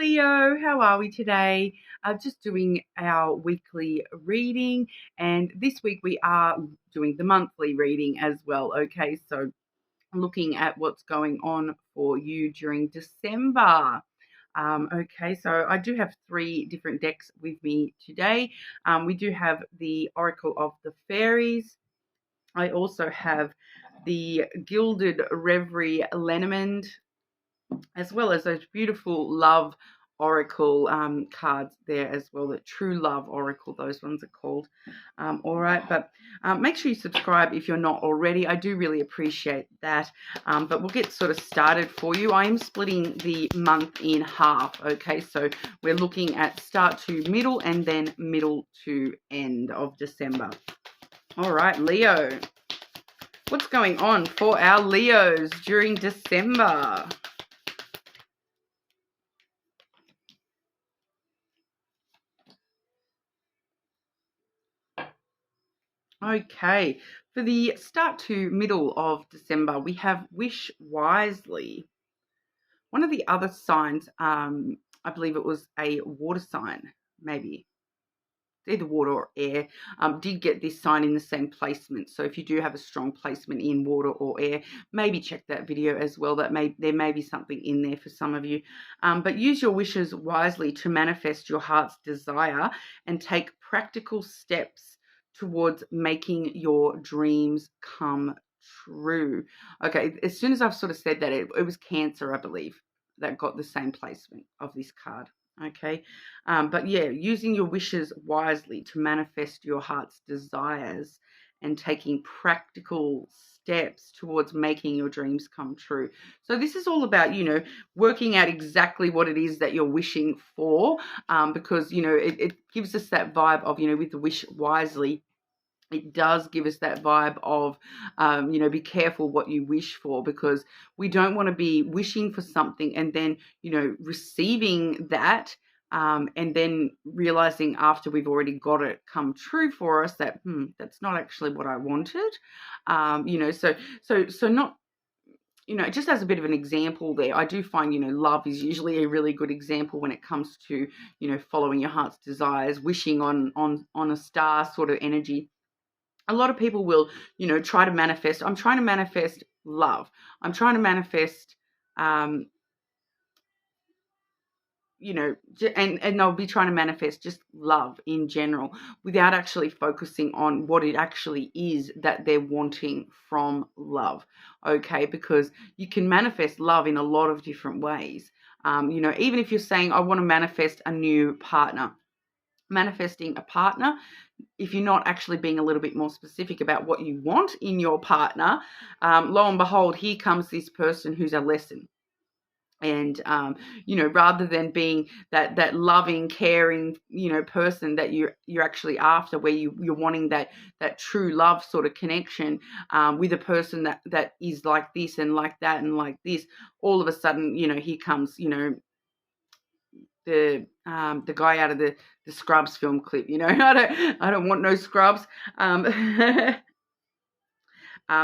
Leo, how are we today? Just doing our weekly reading, and this week we are doing the monthly reading as well. Okay, so looking at what's going on for you during December. Okay, so I do have three different decks with me today. We do have the Oracle of the Fairies. I also have the Gilded Reverie Lenormand, as well as those beautiful love oracle cards there as well, the true love oracle, those ones are called. All right, but make sure you subscribe if you're not already. I do really appreciate that. But we'll get sort of started for you. I am splitting the month in half. Okay, so we're looking at start to middle and then middle to end of December. All right, Leo, what's going on for our Leos during December? Okay, for the start to middle of December, we have Wish Wisely. One of the other signs, I believe it was a water sign, maybe either water or air, did get this sign in the same placement. So if you do have a strong placement in water or air, maybe check that video as well. There may be something in there for some of you. But use your wishes wisely to manifest your heart's desire and take practical steps towards making your dreams come true. Okay, as soon as I've sort of said that, it was Cancer, I believe, that got the same placement of this card. Okay, but yeah, using your wishes wisely to manifest your heart's desires and taking practical steps towards making your dreams come true. So this is all about, working out exactly what it is that you're wishing for, because, it gives us that vibe of, with the wish wisely, it does give us that vibe of, be careful what you wish for, because we don't want to be wishing for something and then, receiving that, and then realizing after we've already got it come true for us that, that's not actually what I wanted. So not, just as a bit of an example there, I do find, love is usually a really good example when it comes to, following your heart's desires, wishing on a star sort of energy. A lot of people will, try to manifest. I'm trying to manifest love. I'm trying to manifest, and they'll be trying to manifest just love in general without actually focusing on what it actually is that they're wanting from love. Okay, because you can manifest love in a lot of different ways. Even if you're saying, I want to manifest a new partner. Manifesting a partner, if you're not actually being a little bit more specific about what you want in your partner, lo and behold, here comes this person who's a lesson. And, rather than being that loving, caring, person that you're actually after, where you're wanting that true love sort of connection with a person that is like this and like that and like this, all of a sudden, here comes, the guy out of the Scrubs film clip, I don't want no Scrubs.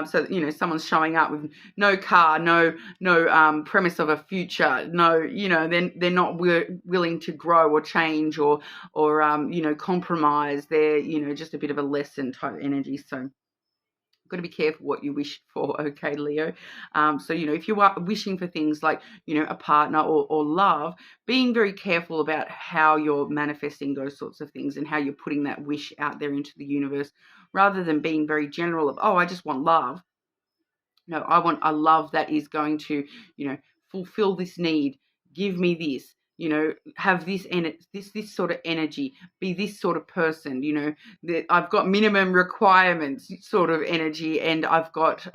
So someone's showing up with no car, no premise of a future, no, they're not willing to grow or change or compromise. They're just a bit of a lesson type energy. So got to be careful what you wish for, okay, Leo? So, if you are wishing for things like, a partner or love, being very careful about how you're manifesting those sorts of things and how you're putting that wish out there into the universe, rather than being very general of, I just want love. No, I want a love that is going to, fulfill this need, give me this, have this this sort of energy, be this sort of person, that I've got minimum requirements sort of energy. And I've got,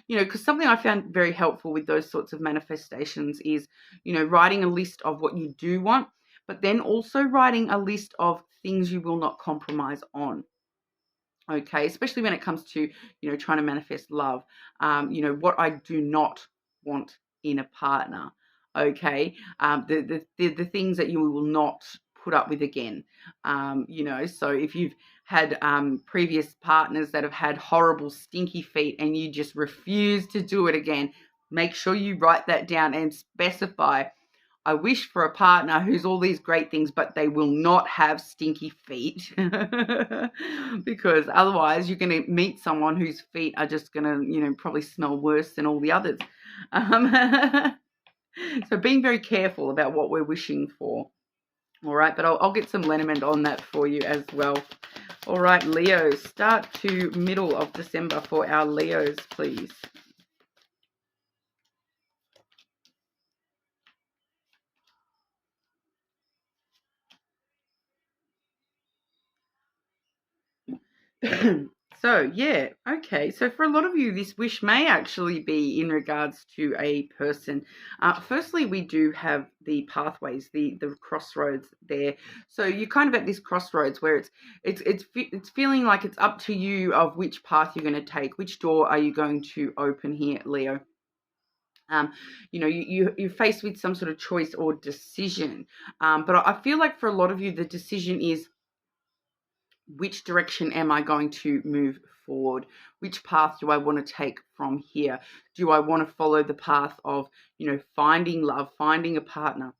because something I found very helpful with those sorts of manifestations is, writing a list of what you do want, but then also writing a list of things you will not compromise on. Okay, especially when it comes to, trying to manifest love, what I do not want in a partner. Okay, the things that you will not put up with again. So if you've had previous partners that have had horrible stinky feet and you just refuse to do it again, make sure you write that down and specify, I wish for a partner who's all these great things, but they will not have stinky feet because otherwise you're going to meet someone whose feet are just going to, probably smell worse than all the others. So being very careful about what we're wishing for. All right, but I'll get some lenormand on that for you as well. All right, Leo, start to middle of December for our Leos, please. So, yeah, okay. So for a lot of you, this wish may actually be in regards to a person. Firstly, we do have the pathways, the crossroads there. So you're kind of at this crossroads where it's feeling like it's up to you of which path you're going to take. Which door are you going to open here, Leo? You're faced with some sort of choice or decision. But I feel like for a lot of you, the decision is, which direction am I going to move forward? Which path do I want to take from here? Do I want to follow the path of, finding love, finding a partner?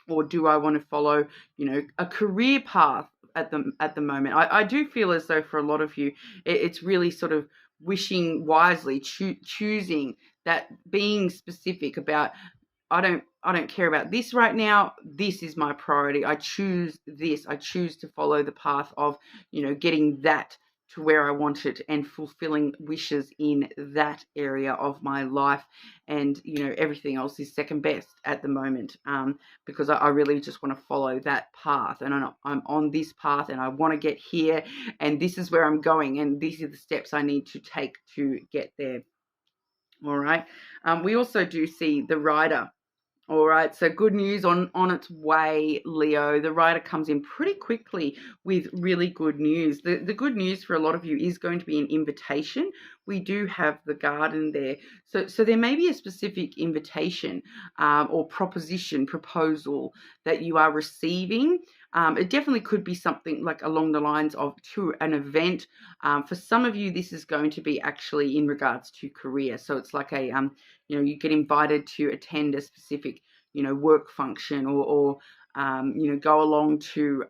Or do I want to follow, a career path at the moment? I do feel as though for a lot of you, it's really sort of wishing wisely, choosing that, being specific about, I don't care about this right now. This is my priority. I choose this. I choose to follow the path of, getting that to where I want it and fulfilling wishes in that area of my life. And, everything else is second best at the moment, because I really just want to follow that path. And I'm on this path and I want to get here. And this is where I'm going. And these are the steps I need to take to get there. All right. We also do see the rider. All right, so good news on its way, Leo. The rider comes in pretty quickly with really good news. The good news for a lot of you is going to be an invitation. We do have the garden there. So there may be a specific invitation or proposal that you are receiving. It definitely could be something like along the lines of to an event. For some of you, this is going to be actually in regards to career. So it's like a you get invited to attend a specific, work function or go along to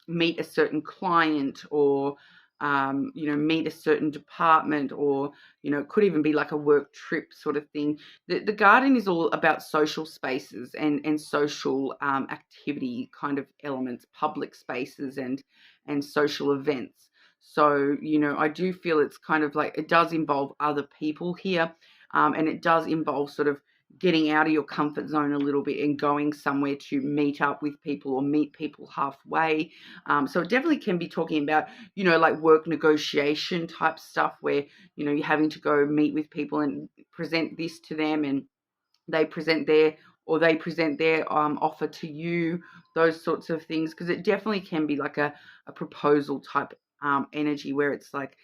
meet a certain client or, meet a certain department or, it could even be like a work trip sort of thing. The garden is all about social spaces and social activity kind of elements, public spaces and social events. So, I do feel it's kind of like it does involve other people here, and it does involve sort of getting out of your comfort zone a little bit and going somewhere to meet up with people or meet people halfway. So it definitely can be talking about, like work negotiation type stuff where, you're having to go meet with people and present this to them and they present their offer to you, those sorts of things, because it definitely can be like a proposal type energy where it's like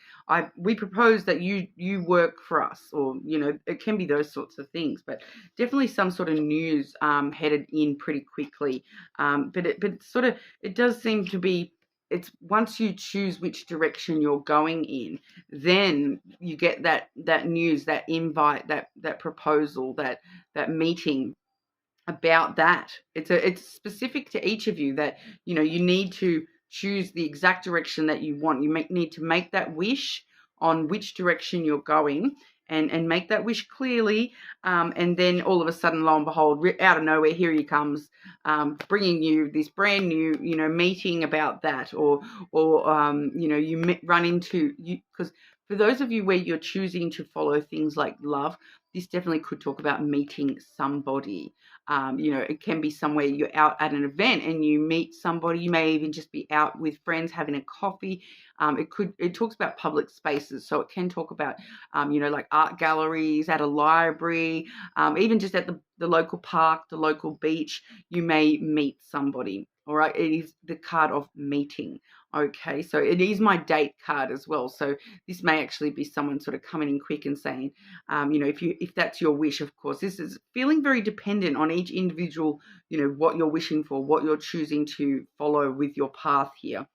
we propose that you work for us, or it can be those sorts of things, but definitely some sort of news headed in pretty quickly, but it does seem to be, it's once you choose which direction you're going in, then you get that news, that invite, that proposal, that meeting about that. It's specific to each of you that, you need to choose the exact direction that you want. You need to make that wish on which direction you're going and make that wish clearly. And then all of a sudden, lo and behold, out of nowhere, here he comes, bringing you this brand new, meeting about that, or you run into you, because for those of you where you're choosing to follow things like love, this definitely could talk about meeting somebody. It can be somewhere you're out at an event and you meet somebody. You may even just be out with friends having a coffee. It talks about public spaces. So it can talk about, like art galleries, at a library, even just at the local park, the local beach, you may meet somebody. All right. It is the card of meeting. Okay. So it is my date card as well. So this may actually be someone sort of coming in quick and saying, if that's your wish, of course, this is feeling very dependent on each individual, what you're wishing for, what you're choosing to follow with your path here.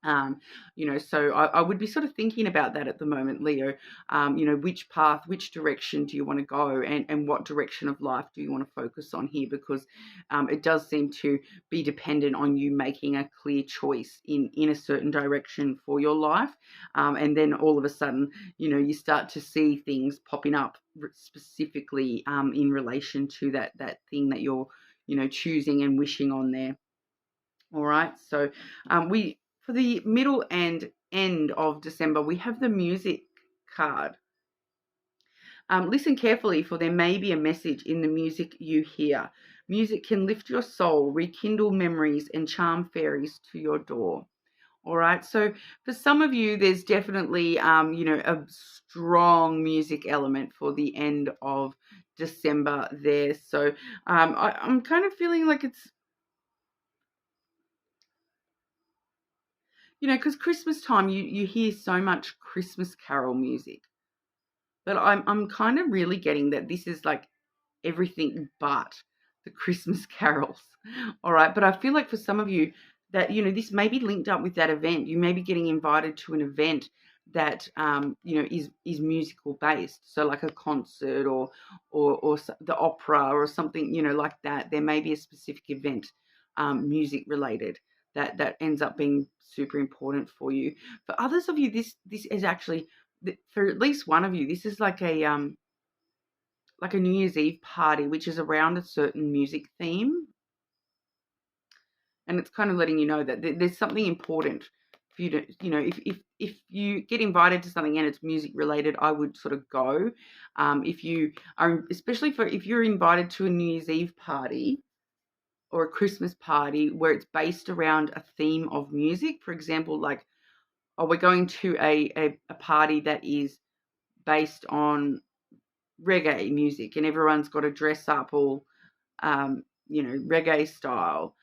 Um, so I would be sort of thinking about that at the moment, Leo. Which path, which direction do you want to go, and what direction of life do you want to focus on here? Because it does seem to be dependent on you making a clear choice in a certain direction for your life. And then all of a sudden, you start to see things popping up specifically in relation to that thing that you're, choosing and wishing on there. All right. So we for the middle and end of December, we have the music card. Listen carefully, for there may be a message in the music you hear. Music can lift your soul, rekindle memories, and charm fairies to your door. All right. So for some of you, there's definitely, a strong music element for the end of December there. So I'm kind of feeling like it's, because Christmas time, you hear so much Christmas carol music that I'm kind of really getting that this is like everything but the Christmas carols. All right. But I feel like for some of you that, this may be linked up with that event. You may be getting invited to an event that, is musical based. So like a concert or the opera or something, like that. There may be a specific event, music related, that ends up being super important for you. For others of you, this is actually, for at least one of you, this is like a New Year's Eve party, which is around a certain music theme. And it's kind of letting you know that there's something important for you to, if you get invited to something and it's music related, I would sort of go. If you are, especially if you're invited to a New Year's Eve party or a Christmas party where it's based around a theme of music, for example, like, oh, we're going to a party that is based on reggae music and everyone's got to dress up all reggae style,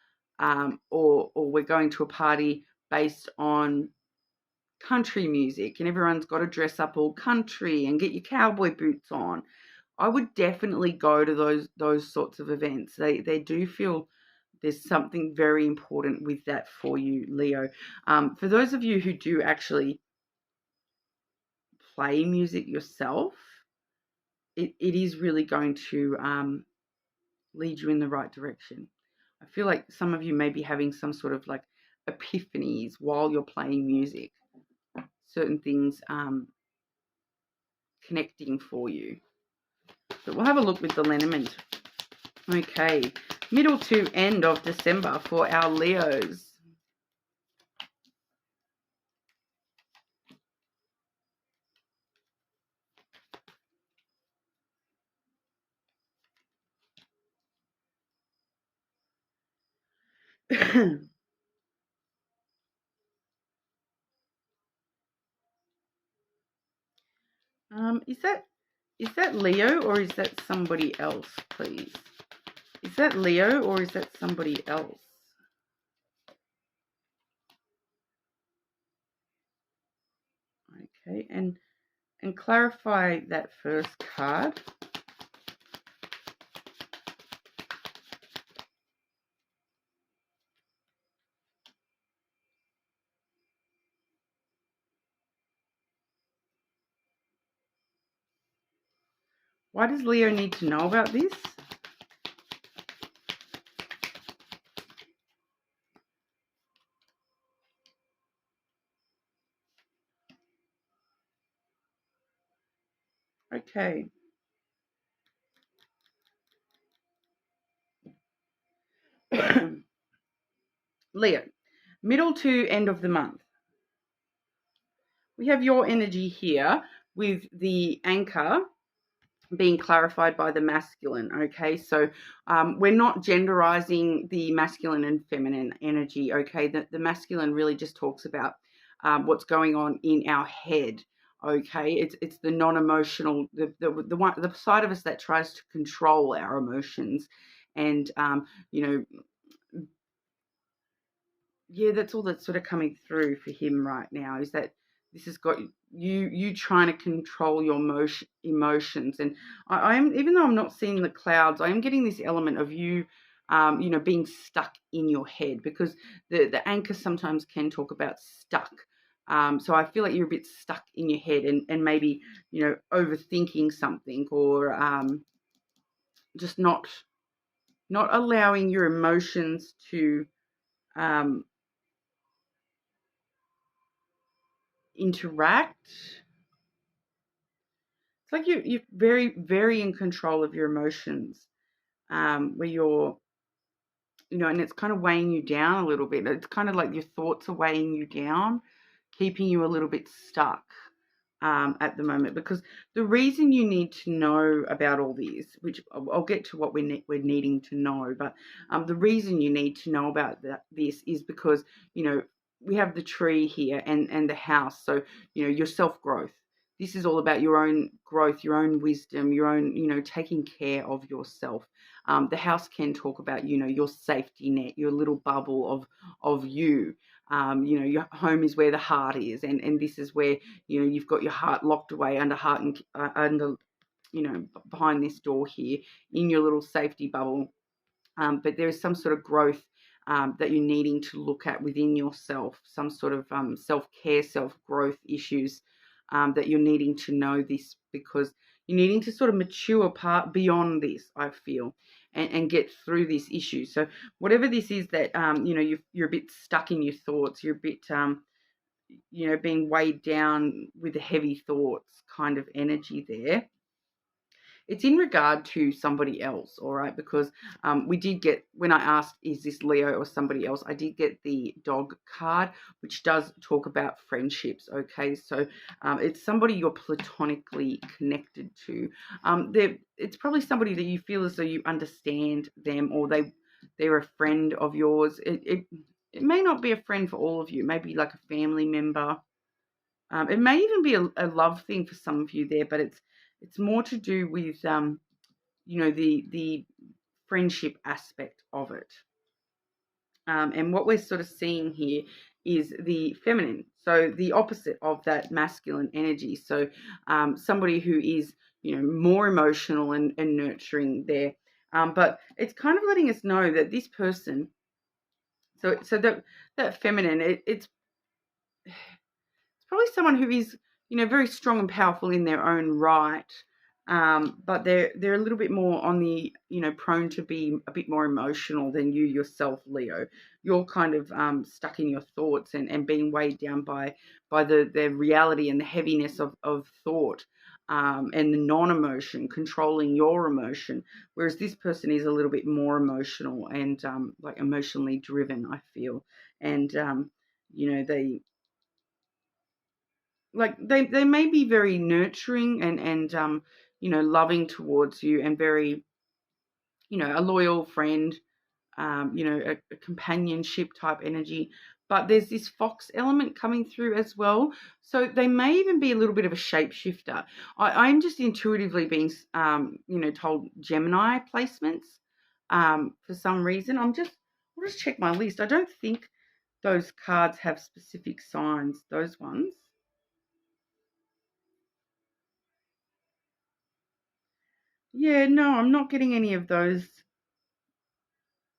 or we're going to a party based on country music and everyone's got to dress up all country and get your cowboy boots on. I would definitely go to those sorts of events. They do feel there's something very important with that for you, Leo. For those of you who do actually play music yourself, it is really going to lead you in the right direction. I feel like some of you may be having some sort of like epiphanies while you're playing music, certain things connecting for you. But we'll have a look with the Lenormand. Okay, middle to end of December for our Leos. Is that Leo or is that somebody else, please? Is that Leo or is that somebody else? Okay, and clarify that first card. Why does Leo need to know about this? Okay. Leo, middle to end of the month. We have your energy here with the anchor being clarified by the masculine. Okay, so we're not genderizing the masculine and feminine energy. Okay, the masculine really just talks about what's going on in our head. Okay, it's the non-emotional, the side of us that tries to control our emotions, and yeah, that's all that's sort of coming through for him right now, is that this has got you trying to control your emotions. And I am, even though I'm not seeing the clouds, I am getting this element of you being stuck in your head, because the anchor sometimes can talk about stuck. So I feel like you're a bit stuck in your head, and maybe, overthinking something, or just not allowing your emotions to um, interact. It's like you're very, very in control of your emotions, where you're, and it's kind of weighing you down a little bit. It's kind of like your thoughts are weighing you down, keeping you a little bit stuck at the moment. Because the reason you need to know about all this, which I'll get to what we're needing to know, but the reason you need to know about this is because, we have the tree here and the house. So, your self-growth. This is all about your own growth, your own wisdom, your own, taking care of yourself. The house can talk about, your safety net, your little bubble of you. Your home is where the heart is, and this is where, you've got your heart locked away under heart and under, behind this door here, in your little safety bubble. But there is some sort of growth that you're needing to look at within yourself, some sort of self-care, self-growth issues that you're needing to know this, because you're needing to sort of mature part beyond this, I feel, and get through this issue. So whatever this is that, you're a bit stuck in your thoughts, you're a bit, being weighed down with the heavy thoughts kind of energy there. It's in regard to somebody else, all right? Because we did get, when I asked, is this Leo or somebody else, I did get the dog card, which does talk about friendships, okay? So it's somebody you're platonically connected to. It's probably somebody that you feel as though you understand them, or they're a friend of yours. It may not be a friend for all of you, maybe like a family member. It may even be a love thing for some of you there, but it's more to do with the friendship aspect of it. And what we're sort of seeing here is the feminine, so the opposite of that masculine energy. So somebody who is, more emotional and nurturing there. But it's kind of letting us know that this person, so that feminine, it's probably someone who is, very strong and powerful in their own right, but they're a little bit more on the, prone to be a bit more emotional than you yourself, Leo. You're kind of stuck in your thoughts and being weighed down by the reality and the heaviness of thought, and the non-emotion controlling your emotion, whereas this person is a little bit more emotional and like emotionally driven, I feel. And they, like, they may be very nurturing and loving towards you, and very, a loyal friend, a companionship type energy. But there's this fox element coming through as well. So they may even be a little bit of a shapeshifter. I'm just intuitively being, told Gemini placements for some reason. I'll just check my list. I don't think those cards have specific signs, those ones. Yeah, no, I'm not getting any of those.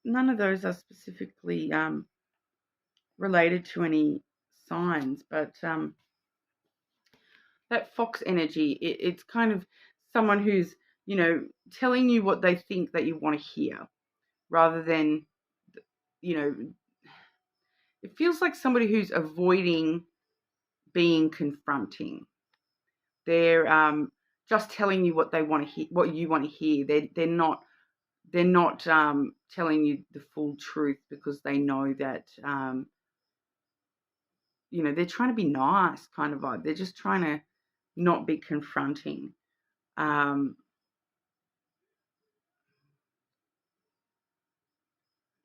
None of those are specifically related to any signs, but that fox energy, it's kind of someone who's, telling you what they think that you want to hear, rather than, you know, it feels like somebody who's avoiding being confronting. They're just telling you what they want to hear, what you want to hear. They're not telling you the full truth, because they know that, they're trying to be nice kind of vibe. They're just trying to not be confronting. Um,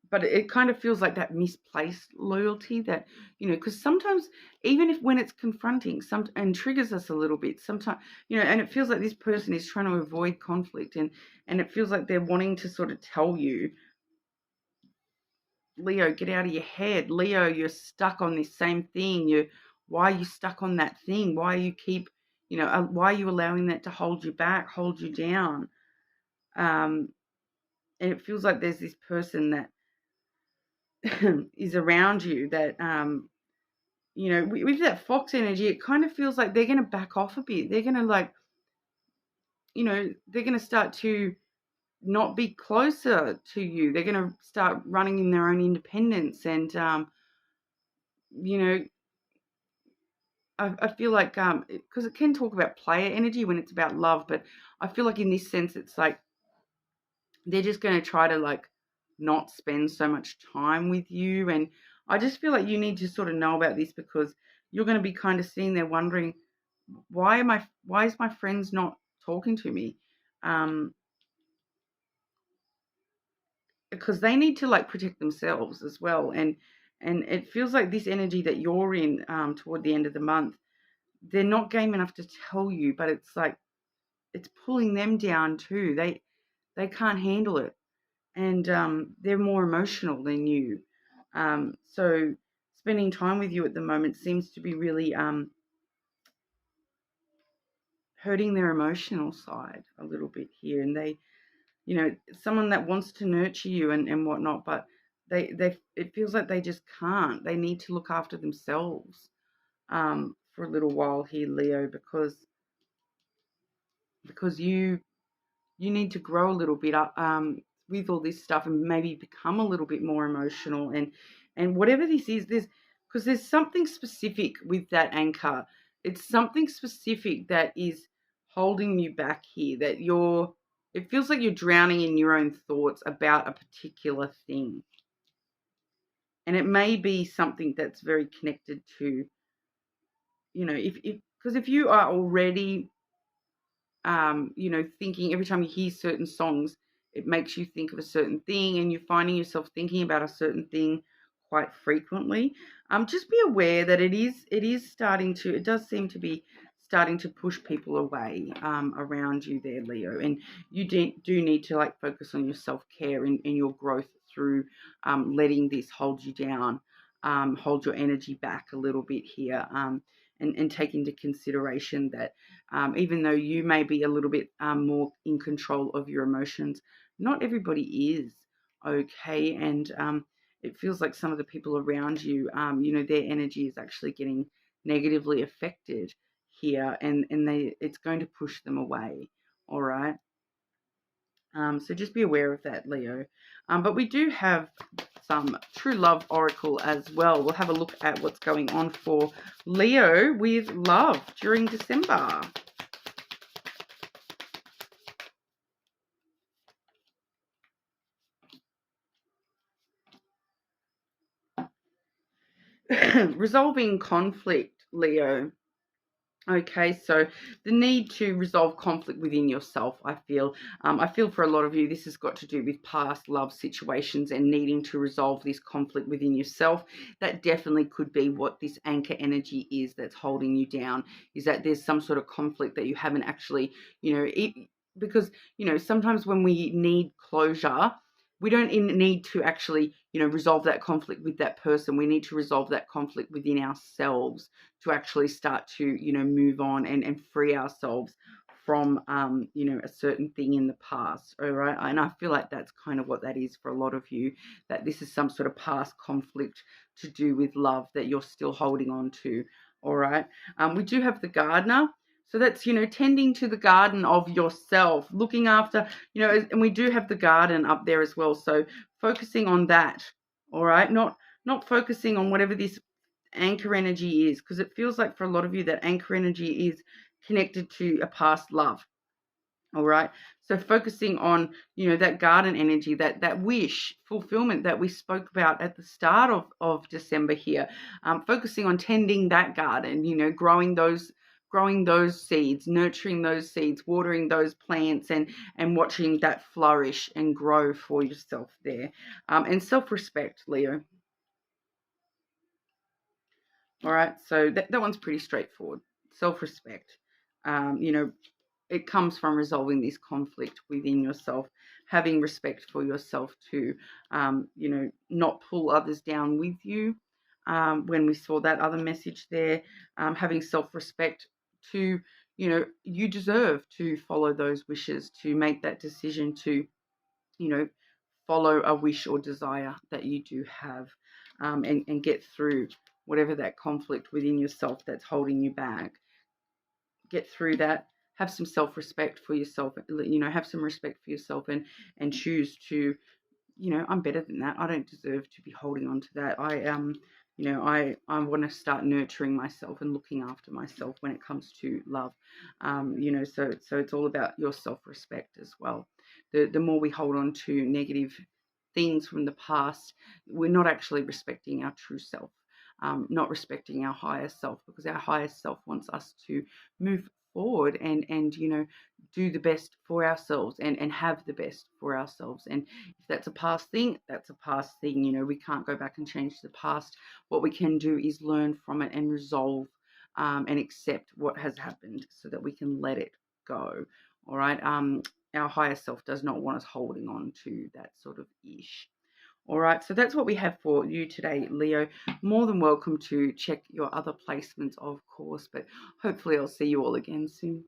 but it kind of feels like that misplaced loyalty, that, because sometimes, even if when it's confronting and triggers us a little bit, sometimes, and it feels like this person is trying to avoid conflict, and it feels like they're wanting to sort of tell you, Leo, get out of your head. Leo, you're stuck on this same thing. Why are you stuck on that thing? Why you keep, why are you allowing that to hold you back, hold you down? and it feels like there's this person that is around you that, with that fox energy, it kind of feels like they're going to back off a bit. They're going to they're going to start to not be closer to you. They're going to start running in their own independence. And, you know, I feel like, because it can talk about player energy when it's about love, but I feel like in this sense, it's like they're just going to try to not spend so much time with you. And I just feel like you need to sort of know about this, because you're going to be kind of sitting there wondering, why is my friends not talking to me? Because they need to protect themselves as well. And it feels like this energy that you're in, toward the end of the month, they're not game enough to tell you, but it's like it's pulling them down too. They can't handle it, and they're more emotional than you. So spending time with you at the moment seems to be really hurting their emotional side a little bit here. And they, someone that wants to nurture you and whatnot, but they it feels like they just can't. They need to look after themselves for a little while here, Leo, because you need to grow a little bit up with all this stuff, and maybe become a little bit more emotional. And whatever this is, there's something specific with that anchor. It's something specific that is holding you back here, that it feels like you're drowning in your own thoughts about a particular thing. And it may be something that's very connected to, if you are already thinking, every time you hear certain songs, it makes you think of a certain thing, and you're finding yourself thinking about a certain thing quite frequently. Just be aware that it does seem to be starting to push people away around you there, Leo. And you do need to focus on your self-care and your growth through letting this hold you down, hold your energy back a little bit here, and take into consideration that even though you may be a little bit more in control of your emotions, not everybody is, okay? And it feels like some of the people around you, their energy is actually getting negatively affected here, and it's going to push them away, all right? So just be aware of that, Leo. But we do have some True Love Oracle as well. We'll have a look at what's going on for Leo with love during December. Resolving conflict, Leo. Okay, so the need to resolve conflict within yourself, I feel. I feel for a lot of you, this has got to do with past love situations and needing to resolve this conflict within yourself. That definitely could be what this anchor energy is that's holding you down, is that there's some sort of conflict that you haven't actually, because, sometimes when we need closure, we don't need to actually, resolve that conflict with that person. We need to resolve that conflict within ourselves to actually start to, move on and free ourselves from, a certain thing in the past. All right. And I feel like that's kind of what that is for a lot of you, that this is some sort of past conflict to do with love that you're still holding on to. All right. We do have the gardener. So that's, tending to the garden of yourself, looking after, and we do have the garden up there as well. So focusing on that, all right? Not focusing on whatever this anchor energy is, because it feels like for a lot of you that anchor energy is connected to a past love. All right. So focusing on, that garden energy, that wish fulfillment that we spoke about at the start of December here, focusing on tending that garden, growing those seeds, nurturing those seeds, watering those plants, and watching that flourish and grow for yourself there. And self-respect, Leo. All right. So that one's pretty straightforward. Self-respect. It comes from resolving this conflict within yourself, having respect for yourself to, not pull others down with you. When we saw that other message there, having self-respect to, you deserve to follow those wishes, to make that decision to, follow a wish or desire that you do have, and get through whatever that conflict within yourself that's holding you back. Get through that. Have some self-respect for yourself. Have some respect for yourself, and choose to, I'm better than that. I don't deserve to be holding on to that. I want to start nurturing myself and looking after myself when it comes to love. So it's all about your self-respect as well. The more we hold on to negative things from the past, we're not actually respecting our true self. Not respecting our higher self, because our higher self wants us to move forward and do the best for ourselves, and have the best for ourselves. And if that's a past thing, that's a past thing. We can't go back and change the past. What we can do is learn from it and resolve, and accept what has happened, so that we can let it go. All right. Our higher self does not want us holding on to that sort of ish. All right, so that's what we have for you today, Leo. More than welcome to check your other placements, of course, but hopefully I'll see you all again soon.